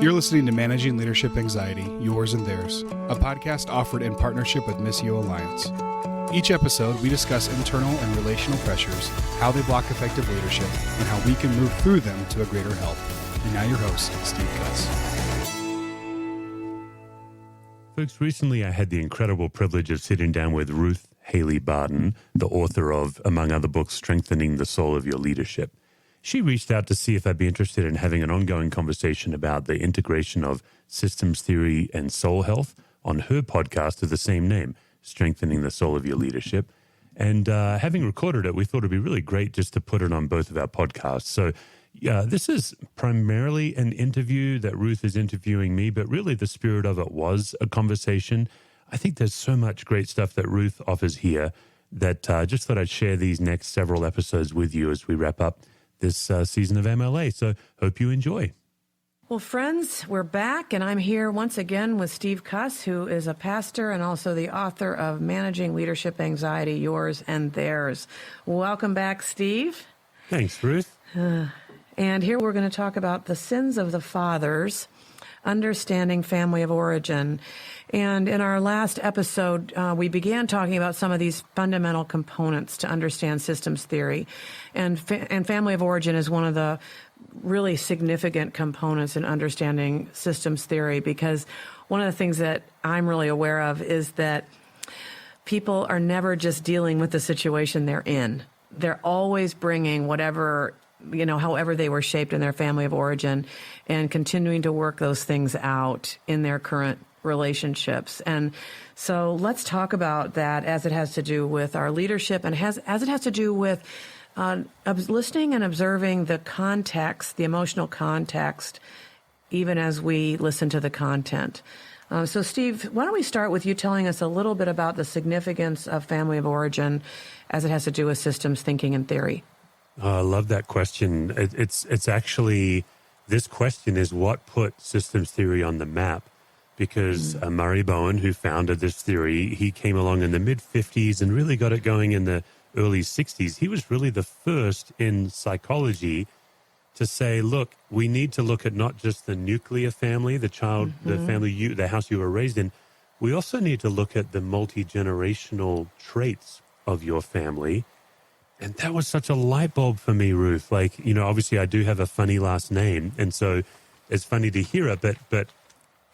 You're listening to Managing Leadership Anxiety, Yours and Theirs, a podcast offered in partnership with Missio Alliance. Each episode, we discuss internal and relational pressures, how they block effective leadership, and how we can move through them to a greater health. And now your host, Steve Cuss. Folks, recently I had the incredible privilege of sitting down with Ruth Haley Barton, the author of, among other books, Strengthening the Soul of Your Leadership. She reached out to see if I'd be interested in having an ongoing conversation about the integration of systems theory and soul health on her podcast of the same name, Strengthening the Soul of Your Leadership. And having recorded it, we thought it'd be really great just to put it on both of our podcasts. So this is primarily an interview that Ruth is interviewing me, but really the spirit of it was a conversation. I think there's so much great stuff that Ruth offers here that just thought I'd share these next several episodes with you as we wrap up this season of MLA. So hope you enjoy. Well, friends, we're back, and I'm here once again with Steve Cuss, who is a pastor and also the author of Managing Leadership Anxiety, Yours and Theirs. Welcome back, Steve. Thanks, Ruth. And here we're going to talk about the sins of the fathers, understanding family of origin. And in our last episode, we began talking about some of these fundamental components to understand systems theory. And family of origin is one of the really significant components in understanding systems theory, because one of the things that I'm really aware of is that people are never just dealing with the situation they're in. They're always bringing whatever, however they were shaped in their family of origin, and continuing to work those things out in their current relationships. And so let's talk about that as it has to do with our leadership and as it has to do with listening and observing the context, the emotional context, even as we listen to the content. So Steve, why don't we start with you telling us a little bit about the significance of family of origin as it has to do with systems thinking and theory? I love that question. It's actually, this question is what put systems theory on the map, because Murray Bowen, who founded this theory, he came along in the mid-50s and really got it going in the early 60s. He was really the first in psychology to say, look, we need to look at not just the nuclear family, the child, the family, the house you were raised in. We also need to look at the multi-generational traits of your family. And that was such a light bulb for me, Ruth. Like, obviously I do have a funny last name, and so it's funny to hear it, but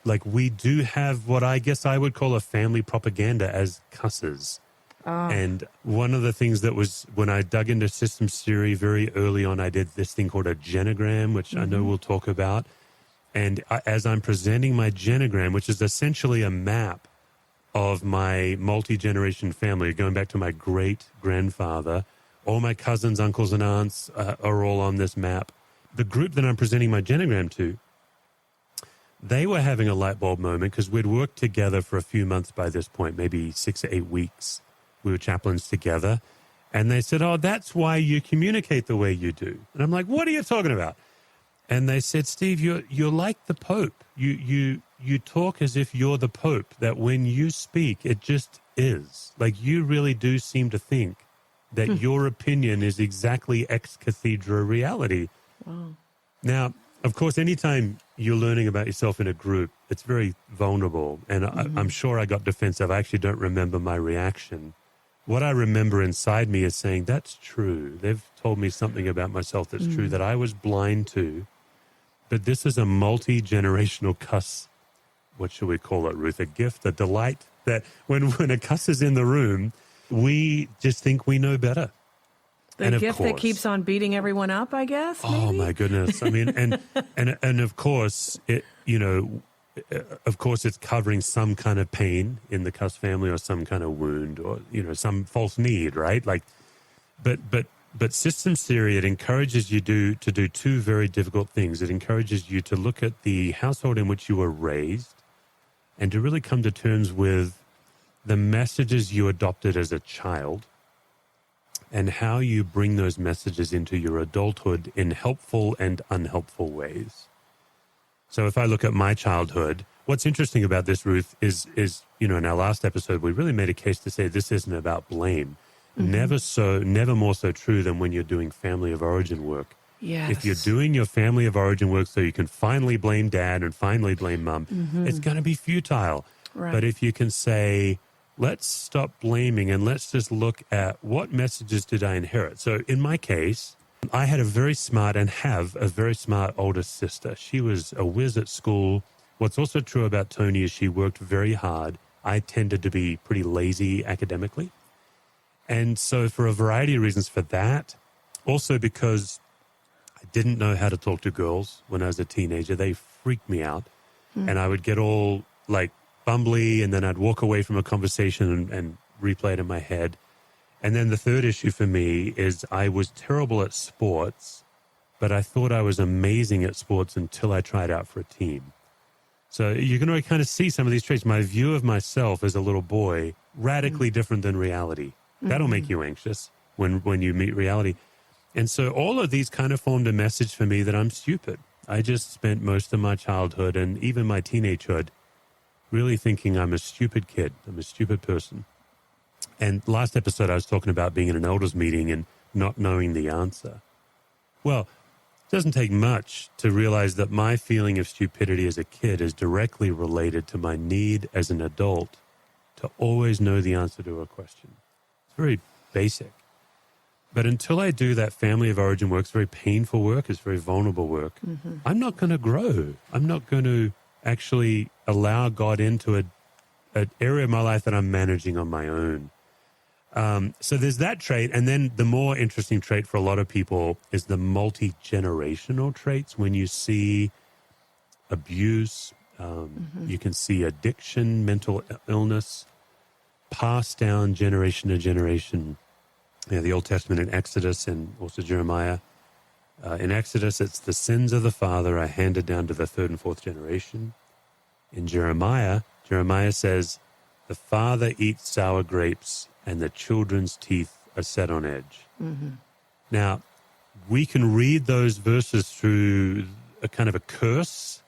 like, we do have what I guess I would call a family propaganda as cusses. And one of the things that was, when I dug into systems theory very early on, I did this thing called a genogram, which I know we'll talk about. And as I'm presenting my genogram, which is essentially a map of my multi-generation family, going back to my great-grandfather, all my cousins, uncles, and aunts are all on this map. The group that I'm presenting my genogram to, they were having a light bulb moment because we'd worked together for a few months by this point, maybe 6 or 8 weeks. We were chaplains together. And they said, oh, that's why you communicate the way you do. And I'm like, what are you talking about? And they said, Steve, you're like the Pope. You talk as if you're the Pope, that when you speak, it just is. Like, you really do seem to think that your opinion is exactly ex cathedra reality. Wow. Now, of course, anytime you're learning about yourself in a group, it's very vulnerable. And I'm sure I got defensive. I actually don't remember my reaction. What I remember inside me is saying, that's true. They've told me something about myself that's true that I was blind to. But this is a multi-generational cuss. What should we call it, Ruth? A gift, a delight, that when a cuss is in the room, we just think we know better. The gift that keeps on beating everyone up, I guess. Maybe? Oh my goodness! I mean, and of course, of course, it's covering some kind of pain in the Cuss family, or some kind of wound, or some false need, right? Like, but systems theory, it encourages you to do two very difficult things. It encourages you to look at the household in which you were raised, and to really come to terms with the messages you adopted as a child, and how you bring those messages into your adulthood in helpful and unhelpful ways. So if I look at my childhood, what's interesting about this, Ruth, is in our last episode, we really made a case to say this isn't about blame. Never more so true than when you're doing family of origin work. Yes. If you're doing your family of origin work so you can finally blame dad and finally blame mom, it's going to be futile. Right. But if you can say, let's stop blaming and let's just look at what messages did I inherit. So in my case, I had a very smart and have a very smart older sister. She was a whiz at school. What's also true about Tony is she worked very hard. I tended to be pretty lazy academically. And so for a variety of reasons for that, also because I didn't know how to talk to girls when I was a teenager. They freaked me out. And I would get all like bumbly, and then I'd walk away from a conversation and replay it in my head. And then the third issue for me is I was terrible at sports, but I thought I was amazing at sports until I tried out for a team. So you're going to kind of see some of these traits. My view of myself as a little boy, radically different than reality. That'll make you anxious when you meet reality. And so all of these kind of formed a message for me that I'm stupid. I just spent most of my childhood and even my teenagehood really thinking I'm a stupid kid. I'm a stupid person. And last episode, I was talking about being in an elders meeting and not knowing the answer. Well, it doesn't take much to realize that my feeling of stupidity as a kid is directly related to my need as an adult to always know the answer to a question. It's very basic. But until I do that family of origin work, it's very painful work, it's very vulnerable work, I'm not going to grow. I'm not going to actually allow God into an area of my life that I'm managing on my own. So there's that trait. And then the more interesting trait for a lot of people is the multi-generational traits. When you see abuse, you can see addiction, mental illness, passed down generation to generation. The Old Testament in Exodus and also Jeremiah. In Exodus, it's the sins of the father are handed down to the third and fourth generation. In Jeremiah says, the father eats sour grapes and the children's teeth are set on edge. Now, we can read those verses through a kind of a curse,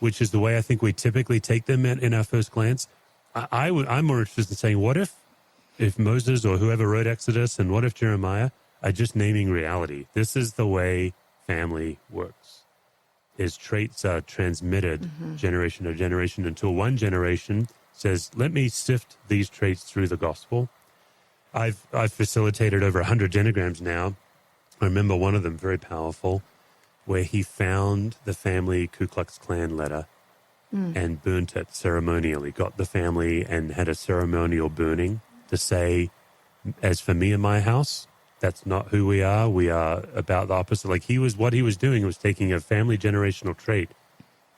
which is the way I think we typically take them in our first glance. I'm more interested in saying, what if Moses or whoever wrote Exodus and what if Jeremiah are just naming reality? This is the way family works, is traits are transmitted generation to generation until one generation says, let me sift these traits through the gospel. I've facilitated over 100 Genograms now. I remember one of them, very powerful, where he found the family Ku Klux Klan letter and burnt it ceremonially, got the family and had a ceremonial burning to say, as for me and my house, that's not who we are. We are about the opposite. Like what he was doing was taking a family generational trait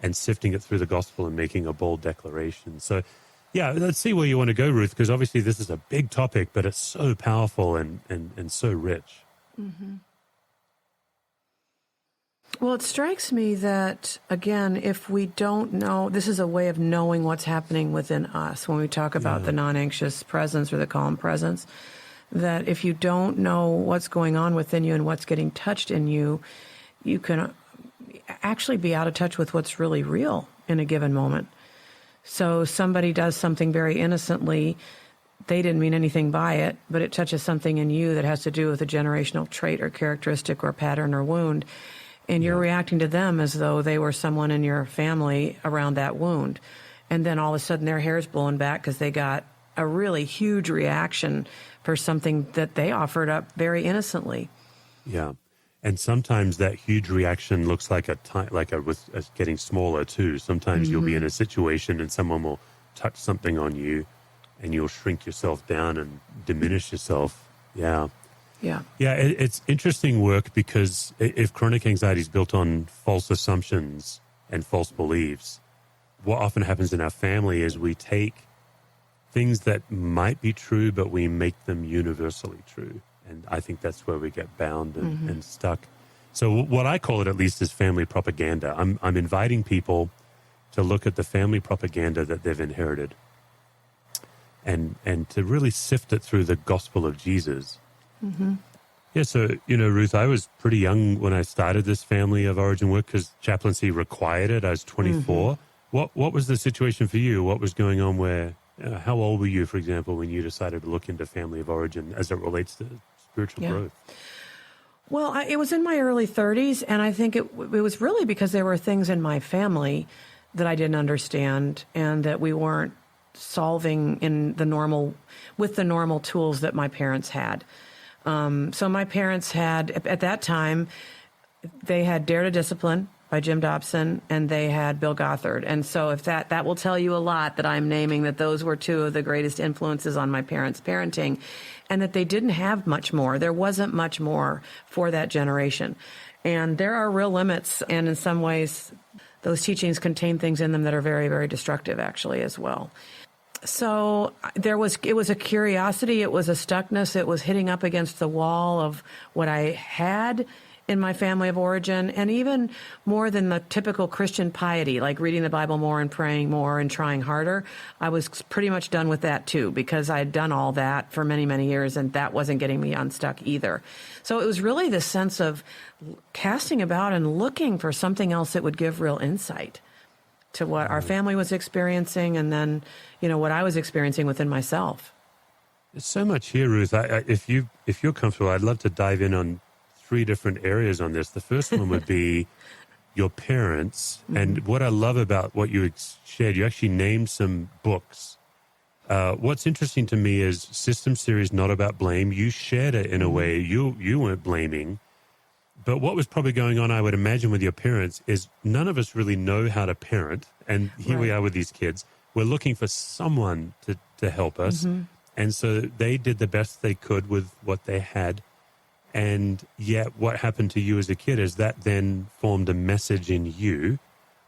and sifting it through the gospel and making a bold declaration. So, yeah, let's see where you want to go, Ruth, because obviously this is a big topic, but it's so powerful and so rich. Well, it strikes me that, again, if we don't know, this is a way of knowing what's happening within us when we talk about the non-anxious presence or the calm presence, that if you don't know what's going on within you and what's getting touched in you, you can actually be out of touch with what's really real in a given moment. So somebody does something very innocently, they didn't mean anything by it, but it touches something in you that has to do with a generational trait or characteristic or pattern or wound. And you're reacting to them as though they were someone in your family around that wound. And then all of a sudden their hair's blowing back because they got a really huge reaction for something that they offered up very innocently. Yeah. And sometimes that huge reaction looks like with getting smaller too. Sometimes you'll be in a situation and someone will touch something on you and you'll shrink yourself down and diminish yourself. Yeah. Yeah. Yeah, it's interesting work because if chronic anxiety is built on false assumptions and false beliefs, what often happens in our family is we take things that might be true, but we make them universally true. And I think that's where we get bound and stuck. So what I call it, at least, is family propaganda. I'm inviting people to look at the family propaganda that they've inherited and to really sift it through the gospel of Jesus. Yeah, so, Ruth, I was pretty young when I started this family of origin work because chaplaincy required it. I was 24. What was the situation for you? What was going on where, how old were you, for example, when you decided to look into family of origin as it relates to spiritual growth? Well, it was in my early 30s, and I think it was really because there were things in my family that I didn't understand and that we weren't solving with the normal tools that my parents had. So my parents had, at that time, they had Dare to Discipline by Jim Dobson, and they had Bill Gothard. And so if that will tell you a lot that I'm naming that those were two of the greatest influences on my parents' parenting, and that they didn't have much more. There wasn't much more for that generation. And there are real limits, and in some ways, those teachings contain things in them that are very, very destructive, actually, as well. So it was a curiosity, it was a stuckness, it was hitting up against the wall of what I had in my family of origin, and even more than the typical Christian piety, like reading the Bible more and praying more and trying harder. I was pretty much done with that too, because I had done all that for many, many years, and that wasn't getting me unstuck either. So it was really this sense of casting about and looking for something else that would give real insight to what our family was experiencing, and then, what I was experiencing within myself. There's so much here, Ruth. If you're comfortable, I'd love to dive in on 3 different areas on this. The first one would be your parents. Mm-hmm. And what I love about what you shared, you actually named some books. What's interesting to me is Systems Theory is not about blame. You shared it in a way. You weren't blaming. But what was probably going on, I would imagine, with your parents is none of us really know how to parent. And here we are with these kids. We're looking for someone to help us. Mm-hmm. And so they did the best they could with what they had. And yet what happened to you as a kid is that then formed a message in you.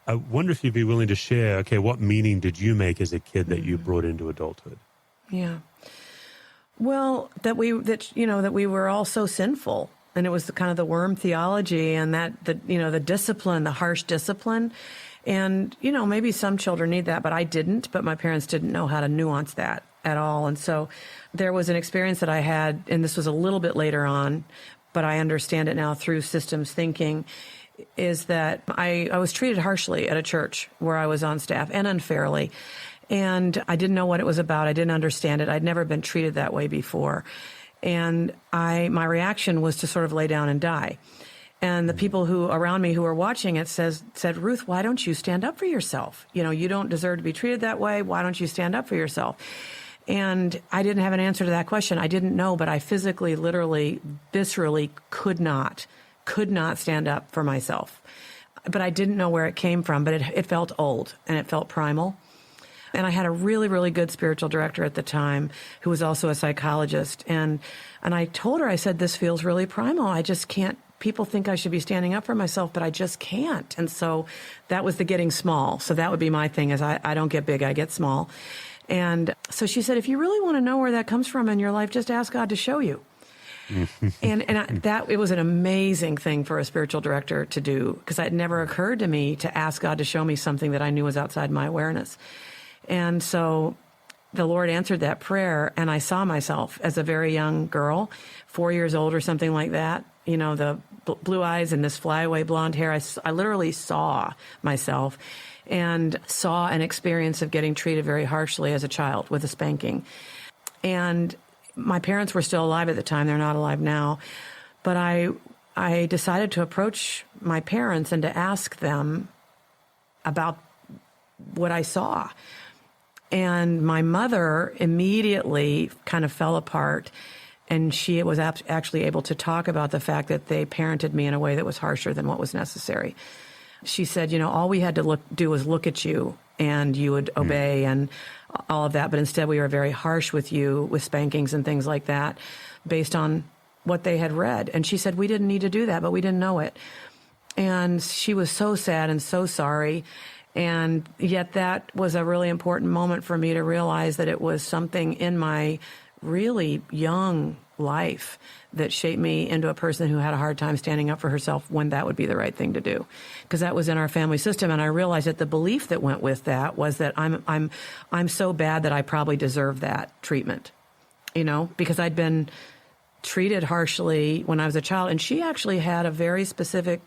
I wonder if you'd be willing to share, okay, what meaning did you make as a kid that you brought into adulthood? Yeah. Well, that we were all so sinful. And it was the kind of the worm theology, and the discipline, the harsh discipline. And, maybe some children need that, but I didn't. But my parents didn't know how to nuance that at all. And so there was an experience that I had, and this was a little bit later on, but I understand it now through systems thinking, is that I was treated harshly at a church where I was on staff, and unfairly. And I didn't know what it was about. I didn't understand it. I'd never been treated that way before. And my reaction was to sort of lay down and die. And the people around me who were watching it said, Ruth, why don't you stand up for yourself? You don't deserve to be treated that way. Why don't you stand up for yourself? And I didn't have an answer to that question. I didn't know, but I physically, literally, viscerally could not stand up for myself. But I didn't know where it came from, but it felt old and it felt primal. And I had a really, really good spiritual director at the time who was also a psychologist. And I told her, I said, this feels really primal. I just can't. People think I should be standing up for myself, but I just can't. And so that was the getting small. So that would be my thing, is I don't get big, I get small. And so she said, if you really want to know where that comes from in your life, just ask God to show you. It was an amazing thing for a spiritual director to do, because it never occurred to me to ask God to show me something that I knew was outside my awareness. And so the Lord answered that prayer, and I saw myself as a very young girl, 4 years old or something like that. The blue eyes and this flyaway blonde hair. I literally saw myself and saw an experience of getting treated very harshly as a child with a spanking. And my parents were still alive at the time. They're not alive now. But I decided to approach my parents and to ask them about what I saw. And my mother immediately kind of fell apart, and she was actually able to talk about the fact that they parented me in a way that was harsher than what was necessary. She said, all we had to do was look at you, and you would obey and all of that. But instead, we were very harsh with you with spankings and things like that based on what they had read. And she said, we didn't need to do that, but we didn't know it. And she was so sad and so sorry. And yet that was a really important moment for me to realize that it was something in my really young life that shaped me into a person who had a hard time standing up for herself when that would be the right thing to do. Because that was in our family system, and I realized that the belief that went with that was that I'm so bad that I probably deserve that treatment. Because I'd been treated harshly when I was a child, and she actually had a very specific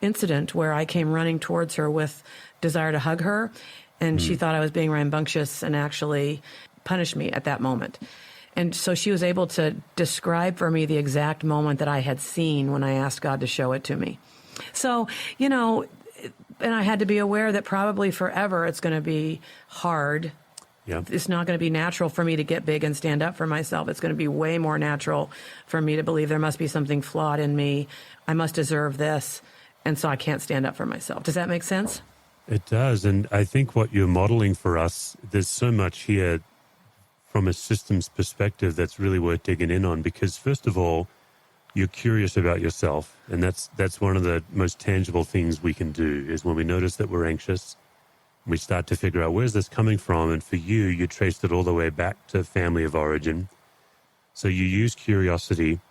incident where I came running towards her with desire to hug her, and she thought I was being rambunctious and actually punished me at that moment. And so she was able to describe for me the exact moment that I had seen when I asked God to show it to me. So, you know, and I had to be aware that probably forever it's going to be hard. Yeah. It's not going to be natural for me to get big and stand up for myself. It's going to be way more natural for me to believe there must be something flawed in me. I must deserve this. And so I can't stand up for myself. Does that make sense? It does. And I think what you're modeling for us, there's so much here from a systems perspective that's really worth digging in on, because first of all, you're curious about yourself. And that's one of the most tangible things we can do, is when we notice that we're anxious, we start to figure out, where's this coming from? And for you, you traced it all the way back to family of origin. So you use curiosity.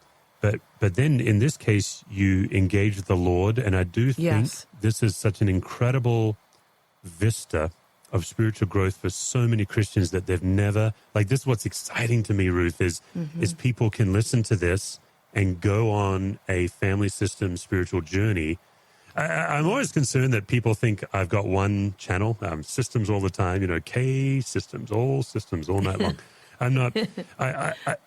But then in this case, you engage the Lord. And I do think this is such an incredible vista of spiritual growth for so many Christians that they've never, like, this is what's exciting to me, Ruth, is people can listen to this and go on a family system spiritual journey. I'm always concerned that people think I've got one channel, systems all the time, you know, K systems all night long. I'm not,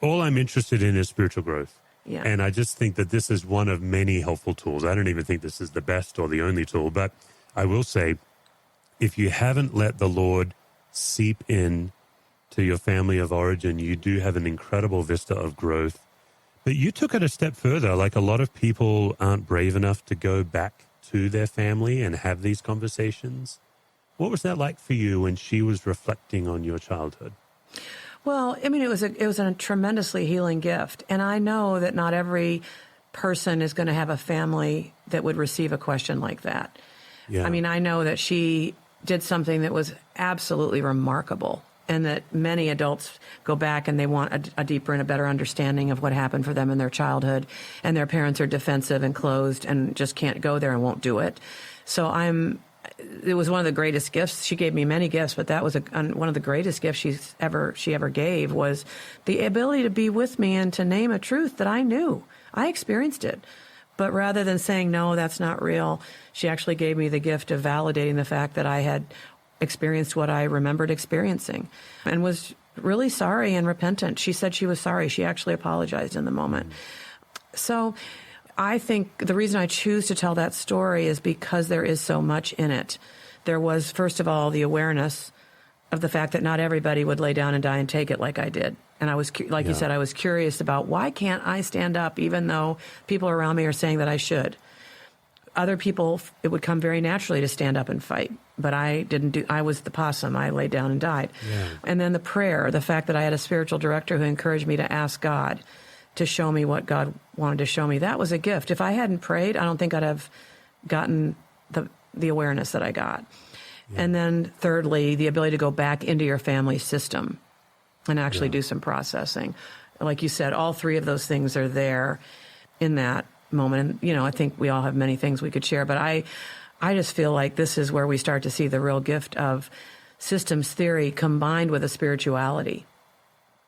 all I'm interested in is spiritual growth. Yeah. And I just think that this is one of many helpful tools. I don't even think this is the best or the only tool, but I will say, if you haven't let the Lord seep in to your family of origin, you do have an incredible vista of growth. But you took it a step further. Like, a lot of people aren't brave enough to go back to their family and have these conversations. What was that like for you when she was reflecting on your childhood? Well, I mean, it was a tremendously healing gift. And I know that not every person is going to have a family that would receive a question like that. Yeah. I mean, I know that she did something that was absolutely remarkable, and that many adults go back and they want a deeper and a better understanding of what happened for them in their childhood, and their parents are defensive and closed and just can't go there and won't do it. So it was one of the greatest gifts. She gave me many gifts, but that was one of the greatest gifts she ever gave, was the ability to be with me and to name a truth that I knew. I experienced it. But rather than saying, no, that's not real, she actually gave me the gift of validating the fact that I had experienced what I remembered experiencing, and was really sorry and repentant. She said she was sorry. She actually apologized in the moment. So I think the reason I choose to tell that story is because there is so much in it. There was, first of all, the awareness of the fact that not everybody would lay down and die and take it like I did. And I was, like you said, I was curious about, why can't I stand up even though people around me are saying that I should? Other people, it would come very naturally to stand up and fight. But I didn't I was the possum. I laid down and died. Yeah. And then the prayer, the fact that I had a spiritual director who encouraged me to ask God to show me what God wanted to show me, that was a gift. If I hadn't prayed, I don't think I'd have gotten the awareness that I got. Yeah. And then thirdly, the ability to go back into your family system and actually do some processing. Like you said, all three of those things are there in that moment. And, I think we all have many things we could share, but I just feel like this is where we start to see the real gift of systems theory combined with a spirituality.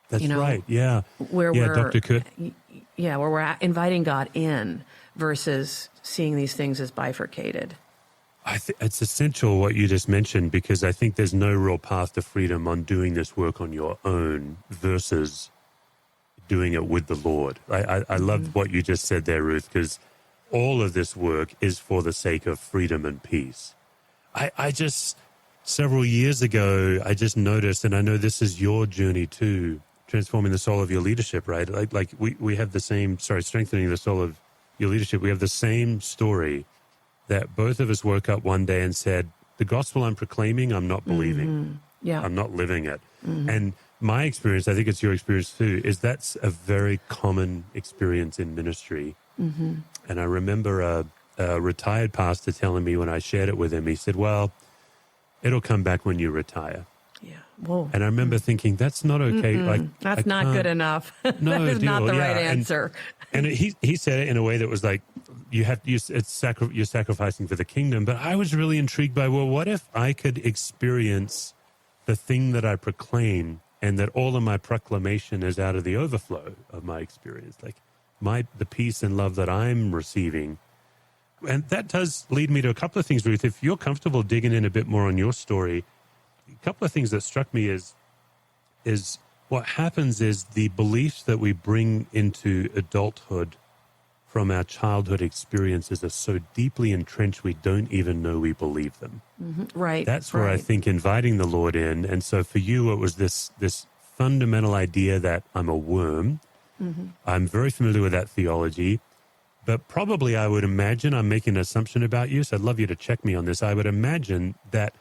That's right. Yeah. Where we're, Dr. Kurt. Yeah, where we're inviting God in versus seeing these things as bifurcated. It's essential what you just mentioned, because I think there's no real path to freedom on doing this work on your own versus doing it with the Lord. I love what you just said there, Ruth, because all of this work is for the sake of freedom and peace. I just, several years ago, I just noticed, and I know this is your journey too, transforming the soul of your leadership, right? Like we have the same, strengthening the soul of your leadership. We have the same story, that both of us woke up one day and said, the gospel I'm proclaiming, I'm not believing. Mm-hmm. Yeah. I'm not living it. Mm-hmm. And my experience, I think it's your experience too, is that's a very common experience in ministry. Mm-hmm. And I remember a retired pastor telling me when I shared it with him, he said, well, it'll come back when you retire. Yeah. Whoa. And I remember thinking, that's not okay. Like, that's not good enough. No, that is not the right answer. And he said it in a way that was like, you're sacrificing for the kingdom. But I was really intrigued by, well, what if I could experience the thing that I proclaim, and that all of my proclamation is out of the overflow of my experience, like the peace and love that I'm receiving. And that does lead me to a couple of things, Ruth. If you're comfortable digging in a bit more on your story, a couple of things that struck me is what happens is the beliefs that we bring into adulthood from our childhood experiences are so deeply entrenched we don't even know we believe them. Right. That's where I think inviting the Lord in. And so for you, it was this fundamental idea that I'm a worm. I'm very familiar with that theology. But probably I would imagine, I'm making an assumption about you, so I'd love you to check me on this. I would imagine that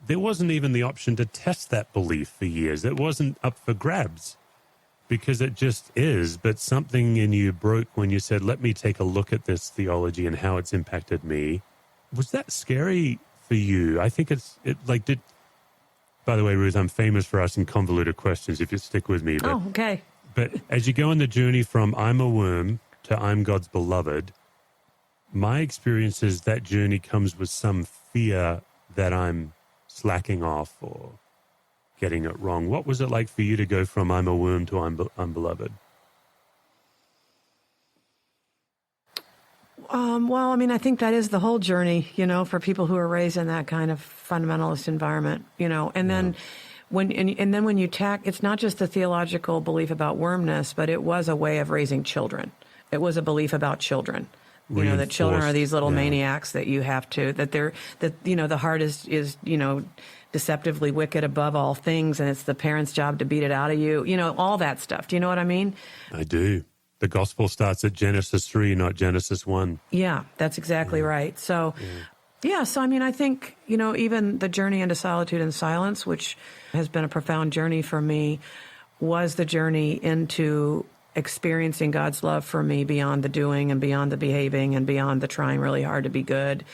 there wasn't even the option to test that belief for years. It wasn't up for grabs because it just is. But something in you broke when you said, let me take a look at this theology and how it's impacted me. Was that scary for you? I think by the way, Ruth, I'm famous for asking convoluted questions if you stick with me. But, okay. But as you go on the journey from I'm a worm to I'm God's beloved, my experience is that journey comes with some fear that I'm slacking off or getting it wrong. What was it like for you to go from I'm a worm to I'm beloved? Well, I mean, I think that is the whole journey, for people who are raised in that kind of fundamentalist environment, and then when you it's not just the theological belief about wormness, but it was a way of raising children. It was a belief about children, that children are these little maniacs that you have to, the heart is deceptively wicked above all things. And it's the parents' job to beat it out of you, all that stuff. Do you know what I mean? I do. The gospel starts at Genesis 3, not Genesis 1. Yeah, that's exactly right. So, so I mean, I think, even the journey into solitude and silence, which has been a profound journey for me, was the journey into experiencing God's love for me beyond the doing and beyond the behaving and beyond the trying really hard to be good.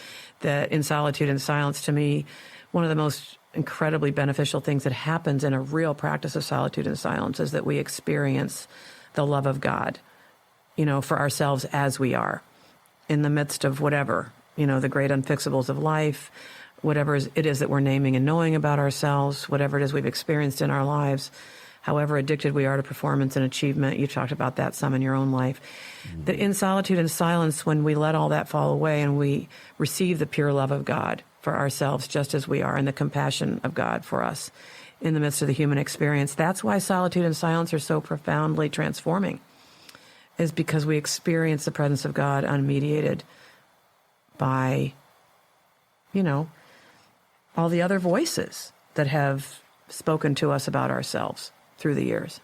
That in solitude and silence, to me, one of the most incredibly beneficial things that happens in a real practice of solitude and silence is that we experience the love of God, for ourselves as we are in the midst of whatever, the great unfixables of life, whatever it is that we're naming and knowing about ourselves, whatever it is we've experienced in our lives, however addicted we are to performance and achievement. You talked about that some in your own life. That in solitude and silence, when we let all that fall away and we receive the pure love of God for ourselves just as we are and the compassion of God for us in the midst of the human experience, that's why solitude and silence are so profoundly transforming, is because we experience the presence of God unmediated by, all the other voices that have spoken to us about ourselves through the years.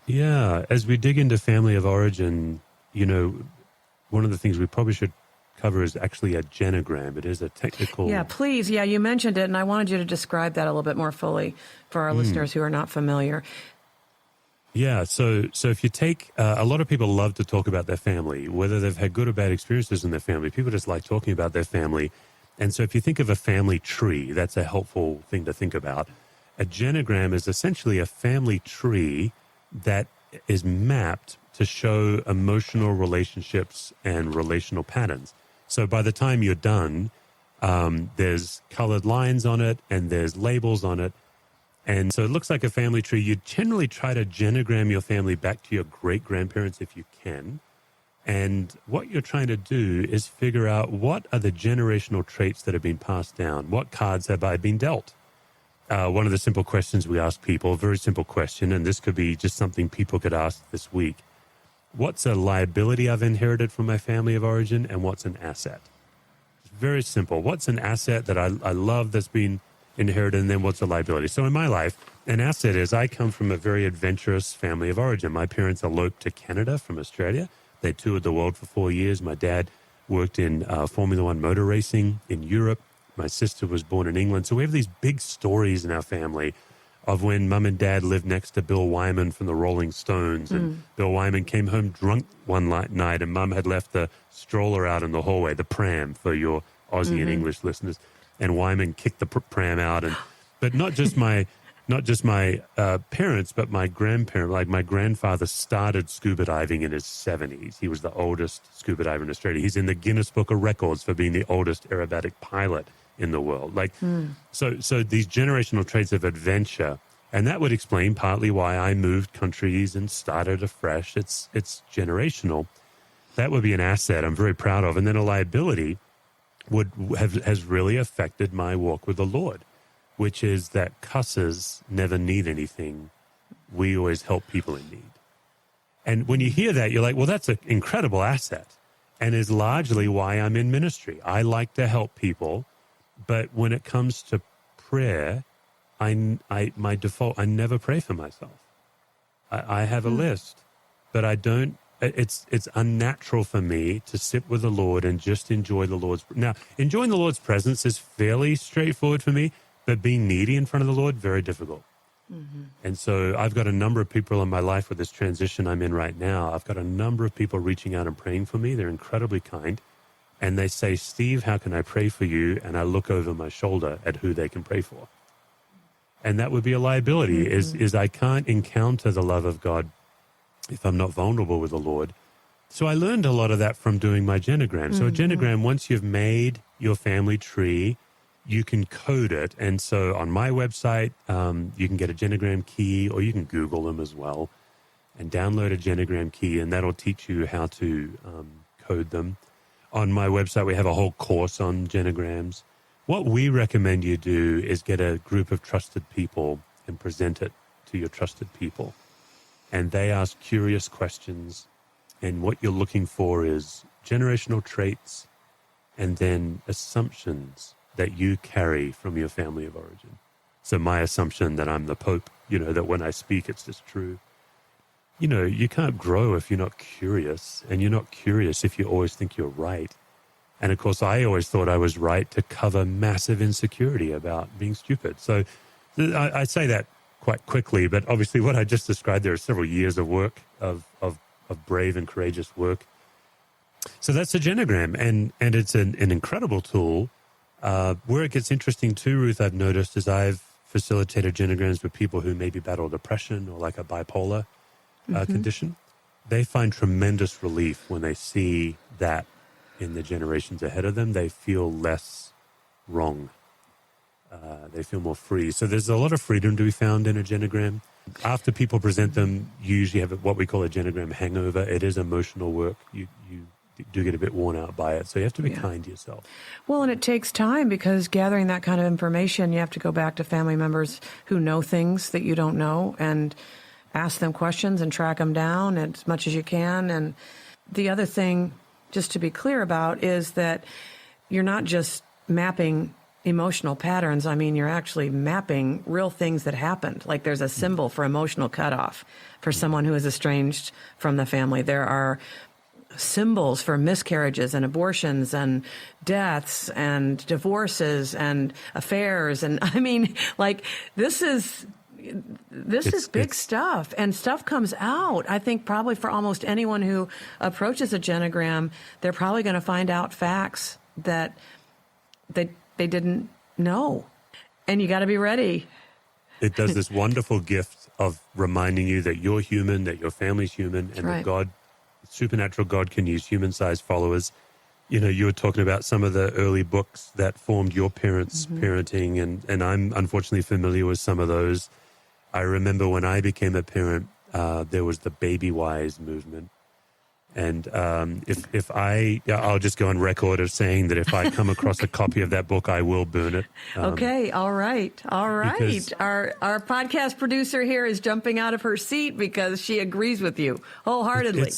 Yeah. As we dig into family of origin, one of the things we probably should cover is actually a genogram. It is a technical... Yeah, please. Yeah, you mentioned it, and I wanted you to describe that a little bit more fully for our listeners who are not familiar. Yeah, so if you take, a lot of people love to talk about their family, whether they've had good or bad experiences in their family. People just like talking about their family. And so if you think of a family tree, that's a helpful thing to think about. A genogram is essentially a family tree that is mapped to show emotional relationships and relational patterns. So by the time you're done, there's colored lines on it and there's labels on it. And so it looks like a family tree. You generally try to genogram your family back to your great-grandparents if you can. And what you're trying to do is figure out what are the generational traits that have been passed down. What cards have I been dealt? One of the simple questions we ask people, a very simple question, and this could be just something people could ask this week. What's a liability I've inherited from my family of origin, and what's an asset? It's very simple. What's an asset that I love that's been inherited, and then what's a liability? So in my life, an asset is I come from a very adventurous family of origin. My parents eloped to Canada from Australia. They toured the world for 4 years. My dad worked in Formula One motor racing in Europe. My sister was born in England. So we have these big stories in our family of when Mum and Dad lived next to Bill Wyman from the Rolling Stones. And Bill Wyman came home drunk one night, and Mum had left the stroller out in the hallway, the pram for your Aussie and English listeners. And Wyman kicked the pram out. But not just my parents, but my grandparents. Like my grandfather started scuba diving in his 70s. He was the oldest scuba diver in Australia. He's in the Guinness Book of Records for being the oldest aerobatic pilot in the world. So these generational traits of adventure, and that would explain partly why I moved countries and started afresh. It's generational. That would be an asset I'm very proud of. And then a liability has really affected my walk with the Lord, which is that cusses never need anything we always help people in need. And when you hear that, you're like, well, that's an incredible asset and is largely why I'm in ministry. I like to help people, but when it comes to prayer, my default, I never pray for myself. I have a list, but I don't. It's unnatural for me to sit with the Lord and just enjoy the Lord's. Now, enjoying the Lord's presence is fairly straightforward for me, but being needy in front of the Lord, very difficult. Mm-hmm. And so I've got a number of people in my life with this transition I'm in right now. I've got a number of people reaching out and praying for me. They're incredibly kind. And they say, Steve, how can I pray for you? And I look over my shoulder at who they can pray for. And that would be a liability, is I can't encounter the love of God if I'm not vulnerable with the Lord. So I learned a lot of that from doing my genogram. So a genogram, once you've made your family tree, you can code it. And so on my website, you can get a genogram key, or you can Google them as well and download a genogram key, and that'll teach you how to code them. On my website, we have a whole course on genograms. What we recommend you do is get a group of trusted people and present it to your trusted people. And they ask curious questions. And what you're looking for is generational traits and then assumptions that you carry from your family of origin. So my assumption that I'm the Pope, that when I speak, it's just true. You can't grow if you're not curious, and you're not curious if you always think you're right. And of course, I always thought I was right to cover massive insecurity about being stupid. So I say that quite quickly, but obviously what I just described, there are several years of work, of brave and courageous work. So that's a genogram, and it's an incredible tool. Where it gets interesting too, Ruth, I've noticed, is I've facilitated genograms with people who maybe battle depression or like a bipolar condition. They find tremendous relief when they see that in the generations ahead of them. They feel less wrong. They feel more free. So there's a lot of freedom to be found in a genogram. After people present them, you usually have what we call a genogram hangover. It is emotional work. You do get a bit worn out by it. So you have to be kind to yourself. Well, and it takes time, because gathering that kind of information, you have to go back to family members who know things that you don't know and ask them questions and track them down as much as you can. And the other thing, just to be clear about, is that you're not just mapping emotional patterns. I mean, you're actually mapping real things that happened. Like there's a symbol for emotional cutoff for someone who is estranged from the family. There are symbols for miscarriages and abortions and deaths and divorces and affairs. And I mean, like, this is big stuff, and stuff comes out. I think probably for almost anyone who approaches a genogram, they're probably going to find out facts that they didn't know. And you got to be ready. It does this wonderful gift of reminding you that you're human, that your family's human, and that God, supernatural God, can use human-sized followers. You were talking about some of the early books that formed your parents' parenting, and I'm unfortunately familiar with some of those. I remember when I became a parent, there was the Baby Wise movement. And I'll just go on record of saying that if I come across a copy of that book, I will burn it. Okay, all right. Our podcast producer here is jumping out of her seat because she agrees with you wholeheartedly.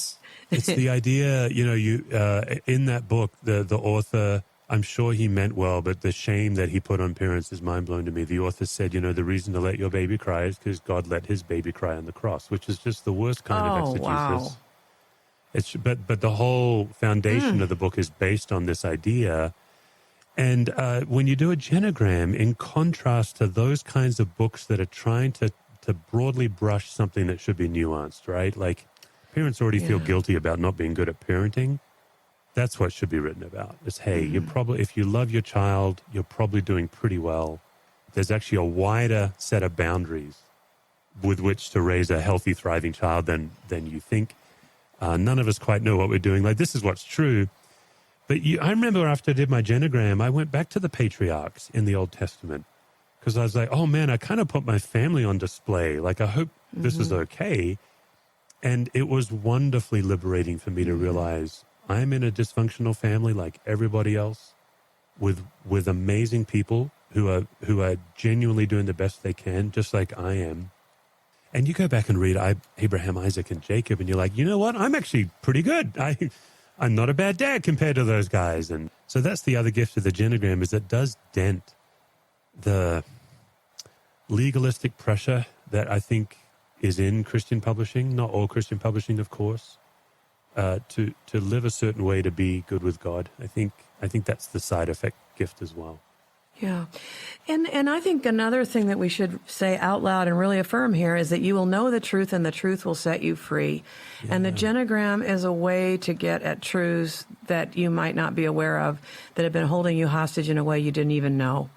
It's the idea, in that book, the author, I'm sure he meant well, but the shame that he put on parents is mind-blowing to me. The author said, the reason to let your baby cry is because God let his baby cry on the cross, which is just the worst kind of exegesis. Wow. But the whole foundation of the book is based on this idea. And when you do a genogram, in contrast to those kinds of books that are trying to broadly brush something that should be nuanced, right? Like parents already feel guilty about not being good at parenting. That's what should be written about. Is, hey, you're probably, if you love your child, you're probably doing pretty well. There's actually a wider set of boundaries with which to raise a healthy, thriving child than you think. None of us quite know what we're doing. Like, this is what's true. But I remember after I did my genogram, I went back to the patriarchs in the Old Testament because I was like, oh, man, I kind of put my family on display. Like, I hope this is okay. And it was wonderfully liberating for me to realize I'm in a dysfunctional family like everybody else with amazing people who are genuinely doing the best they can, just like I am. And you go back and read Abraham, Isaac, and Jacob, and you're like, you know what? I'm actually pretty good. I'm not a bad dad compared to those guys. And so that's the other gift of the Genogram, is it does dent the legalistic pressure that I think is in Christian publishing, not all Christian publishing, of course, to live a certain way to be good with God. I think that's the side effect gift as well. Yeah. And I think another thing that we should say out loud and really affirm here is that you will know the truth and the truth will set you free. Yeah. And the Genogram is a way to get at truths that you might not be aware of, that have been holding you hostage in a way you didn't even know.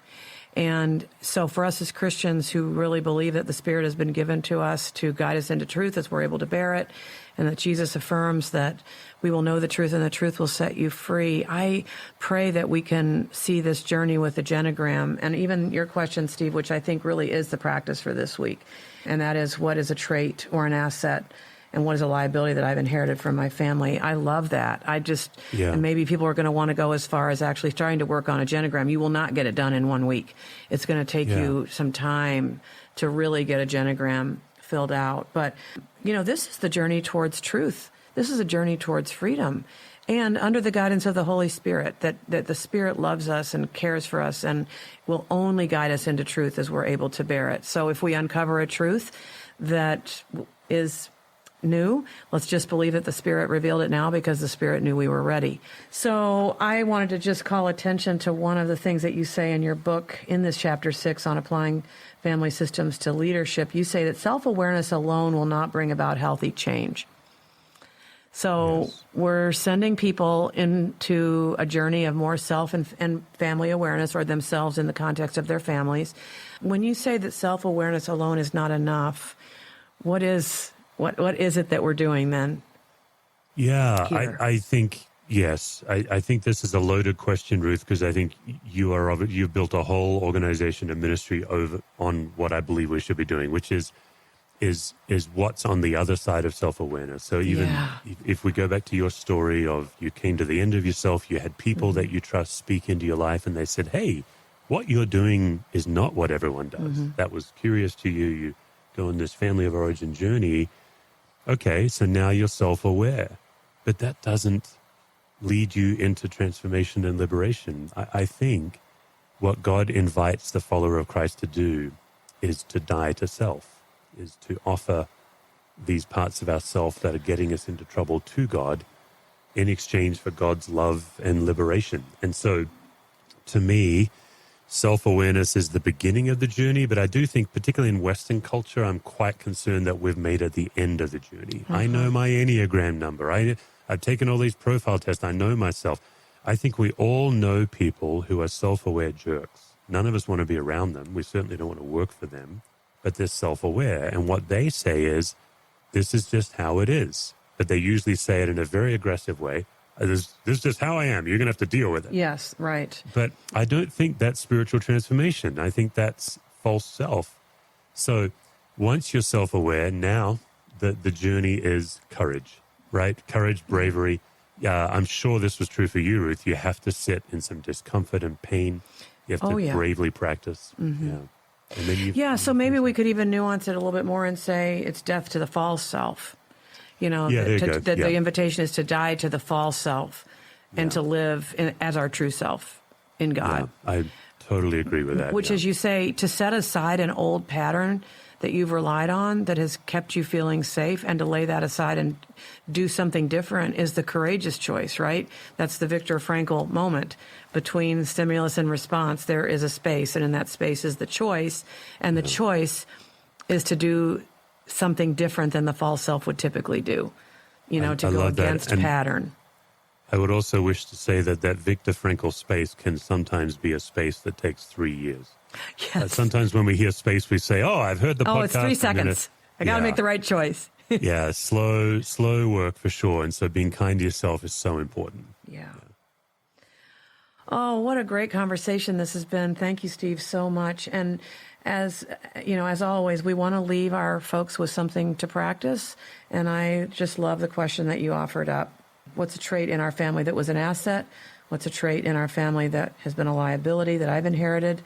And so for us as Christians who really believe that the Spirit has been given to us to guide us into truth as we're able to bear it, and that Jesus affirms that we will know the truth and the truth will set you free, I pray that we can see this journey with the Genogram, and even your question, Steve, which I think really is the practice for this week, and that is, what is a trait or an asset, and what is a liability that I've inherited from my family? I love that. And maybe people are going to want to go as far as actually starting to work on a Genogram. You will not get it done in 1 week. It's going to take you some time to really get a Genogram filled out. But, this is the journey towards truth. This is a journey towards freedom. And under the guidance of the Holy Spirit, that the Spirit loves us and cares for us and will only guide us into truth as we're able to bear it. So if we uncover a truth that is new, let's just believe that the Spirit revealed it now because the Spirit knew we were ready. So I wanted to just call attention to one of the things that you say in your book in this chapter 6 on applying family systems to leadership. You say that self-awareness alone will not bring about healthy change. So we're sending people into a journey of more self and family awareness, or themselves in the context of their families. When you say that self-awareness alone is not enough, what is it that we're doing then? Yeah, I think, yes. I think this is a loaded question, Ruth, because I think you've built a whole organization and ministry on what I believe we should be doing, which is what's on the other side of self-awareness. So even if we go back to your story of you came to the end of yourself, you had people that you trust speak into your life, and they said, hey, what you're doing is not what everyone does. That was curious to you. You go on this family of origin journey. Okay, so now you're self-aware, but that doesn't lead you into transformation and liberation. I think what God invites the follower of Christ to do is to die to self, is to offer these parts of ourself that are getting us into trouble to God in exchange for God's love and liberation. And so, to me, self-awareness is the beginning of the journey, but I do think, particularly in Western culture, I'm quite concerned that we've made it the end of the journey. I know my Enneagram number. I've taken all these profile tests. I know myself. I think we all know people who are self-aware jerks. None of us want to be around them. We certainly don't want to work for them, but they're self-aware. And what they say is, this is just how it is. But they usually say it in a very aggressive way. This is just how I am. You're going to have to deal with it. Yes, right. But I don't think that's spiritual transformation. I think that's false self. So once you're self-aware, now the journey is courage, right? Courage, bravery. I'm sure this was true for you, Ruth. You have to sit in some discomfort and pain. You have to bravely practice. And then so maybe we could even nuance it a little bit more and say it's death to the false self. The invitation is to die to the false self and to live as our true self in God. Yeah, I totally agree with that. Which, as you say, to set aside an old pattern that you've relied on that has kept you feeling safe, and to lay that aside and do something different is the courageous choice, right? That's the Viktor Frankl moment. Between stimulus and response, there is a space, and in that space is the choice, and the choice is to do something different than the false self would typically do, to go against pattern. I would also wish to say that Viktor Frankl space can sometimes be a space that takes 3 years. Yes. Sometimes when we hear space, we say, I've heard the podcast. Oh, it's 3 seconds. I got to make the right choice. slow work for sure. And so being kind to yourself is so important. Yeah. Oh, what a great conversation this has been. Thank you, Steve, so much. And as always, we want to leave our folks with something to practice. And I just love the question that you offered up. What's a trait in our family that was an asset? What's a trait in our family that has been a liability that I've inherited?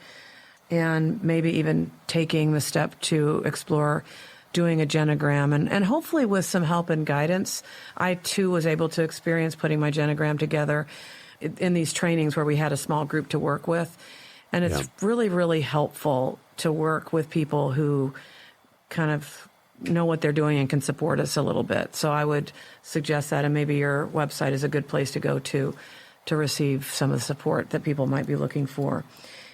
And maybe even taking the step to explore doing a genogram, and hopefully with some help and guidance. I too was able to experience putting my genogram together in these trainings where we had a small group to work with. And it's really, really helpful to work with people who kind of know what they're doing and can support us a little bit. So I would suggest that, and maybe your website is a good place to go to receive some of the support that people might be looking for.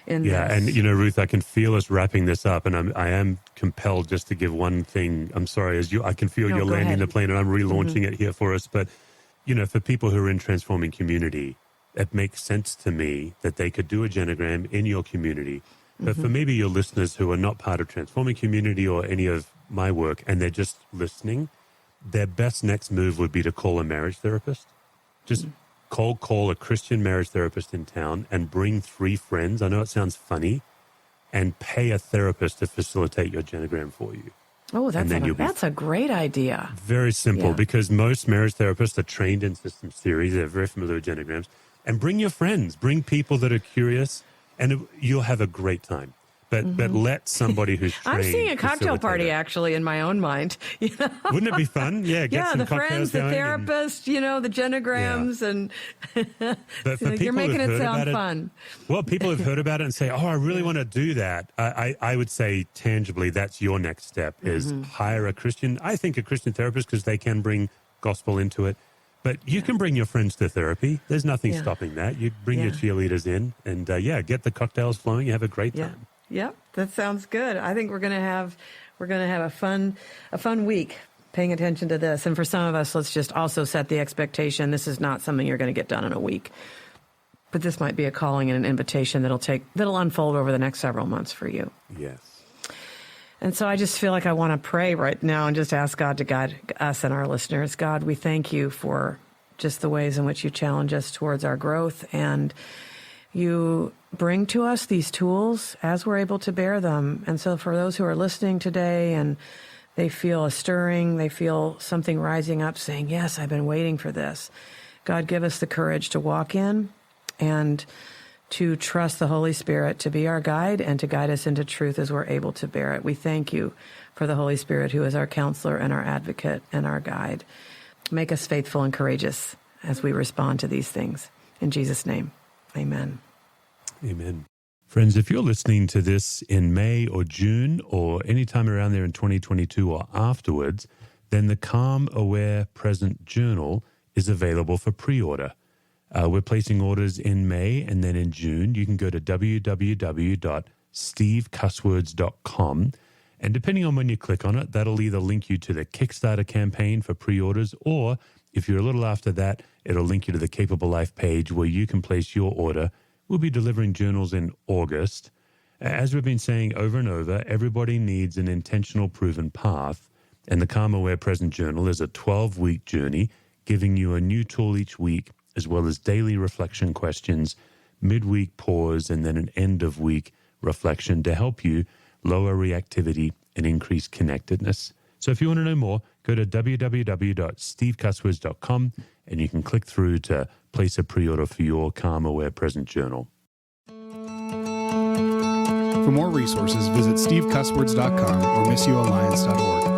And Ruth, I can feel us wrapping this up, and I am compelled just to give one thing. I'm sorry, I can feel you're landing ahead. the plane, and I'm relaunching it here for us. But for people who are in transforming community, it makes sense to me that they could do a genogram in your community. But for maybe your listeners who are not part of transforming community or any of my work, and they're just listening, their best next move would be to call a marriage therapist. Just cold call a Christian marriage therapist in town and bring 3 friends. I know it sounds funny, and pay a therapist to facilitate your genogram for you. Oh, that's a great idea. Very simple, because most marriage therapists are trained in systems theory. They're very familiar with genograms. And bring your friends, bring people that are curious, and you'll have a great time. But let somebody who's trained. I'm seeing a cocktail party actually in my own mind. Wouldn't it be fun? Yeah, get some the cocktails friends, the going therapist, the genograms, and but for you're making it sound fun. Well, people have heard about it and say, "Oh, I really want to do that." I would say tangibly, that's your next step: is hire a Christian. I think a Christian therapist, because they can bring gospel into it. But you can bring your friends to therapy. There's nothing stopping that. You bring your cheerleaders in, and get the cocktails flowing. You have a great time. Yeah, that sounds good. I think we're gonna have a fun week paying attention to this. And for some of us, let's just also set the expectation. This is not something you're going to get done in a week, but this might be a calling and an invitation that'll unfold over the next several months for you. Yes. And so I just feel like I want to pray right now and just ask God to guide us and our listeners. God, we thank you for just the ways in which you challenge us towards our growth, and you bring to us these tools as we're able to bear them. And so for those who are listening today and they feel a stirring, they feel something rising up saying, yes, I've been waiting for this. God, give us the courage to walk in and to trust the Holy Spirit to be our guide and to guide us into truth as we're able to bear it. We thank you for the Holy Spirit, who is our counselor and our advocate and our guide. Make us faithful and courageous as we respond to these things. In Jesus' name, amen. Amen. Friends, if you're listening to this in May or June or any time around there in 2022 or afterwards, then the Calm, Aware, Present Journal is available for pre-order. We're placing orders in May, and then in June, you can go to www.stevecusswords.com. And depending on when you click on it, that'll either link you to the Kickstarter campaign for pre-orders, or if you're a little after that, it'll link you to the Capable Life page where you can place your order. We'll be delivering journals in August. As we've been saying over and over, everybody needs an intentional, proven path. And the Calm, Aware, Present Journal is a 12-week journey, giving you a new tool each week, as well as daily reflection questions, midweek pause, and then an end-of-week reflection to help you lower reactivity and increase connectedness. So if you want to know more, go to www.stevecusswords.com, and you can click through to place a pre-order for your Calm, Aware, Present Journal. For more resources, visit stevecusswords.com or missioalliance.org.